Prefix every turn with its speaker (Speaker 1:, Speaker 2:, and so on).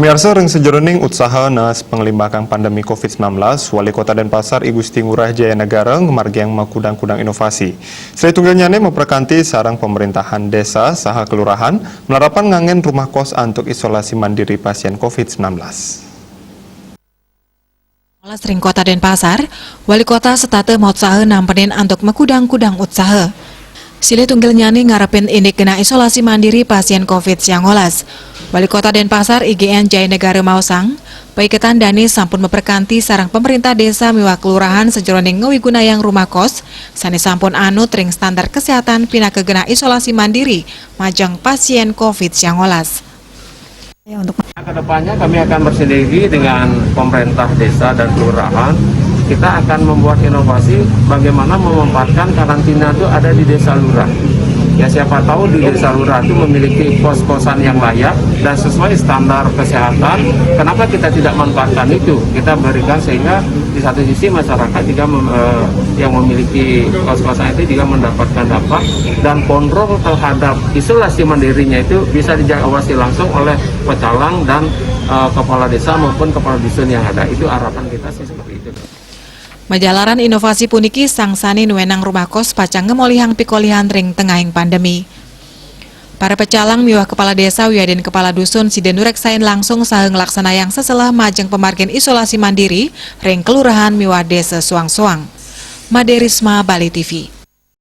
Speaker 1: Pemirsa ring sejeroning usaha nas pengelimbakan pandemi COVID-19, Wali Kota Denpasar I Gusti Ngurah Jaya Negara ngemargiang makudang-kudang inovasi. Selain tunggalnya memperkanti sarang pemerintahan desa saha kelurahan menerapan ngangen rumah kos untuk isolasi mandiri pasien COVID-19.
Speaker 2: Ring Kota Denpasar, Wali Kota setate mau usaha nampenin untuk makudang-kudang usaha. Sile tunggal nyani ngarepin ini kena isolasi mandiri pasien COVID-19. Wali Kota Denpasar IGN Jaya Negara Mausang, paiketan Dani sampun memperkanti sarang pemerintah desa miwa kelurahan sejeroning ngewigunayang rumah kos, sani sampun anut ring standar kesehatan pina kegena isolasi mandiri majang pasien COVID-19.
Speaker 3: Kedepannya kami akan bersinergi dengan pemerintah desa dan kelurahan. Kita akan membuat inovasi bagaimana memanfaatkan karantina itu ada di desa lurah. Ya siapa tahu di desa lurah itu memiliki kos-kosan yang layak dan sesuai standar kesehatan. Kenapa kita tidak manfaatkan itu? Kita berikan sehingga di satu sisi masyarakat juga yang memiliki kos-kosan itu juga mendapatkan dampak dan kontrol terhadap isolasi mandirinya itu bisa diawasi langsung oleh pecalang dan kepala desa maupun kepala dusun yang ada. Itu harapan kita sih seperti itu.
Speaker 2: Majalaran inovasi puniki sangsani nuenang rumah kos pacang ngemolihang pikolihan ring tengahing pandemi. Para pecalang miwah kepala desa wiadin kepala dusun siden nureksain langsung saheng laksanayang seselah majeng pemargin isolasi mandiri ring kelurahan miwah desa Suang-Suang. Made Risma, Bali TV.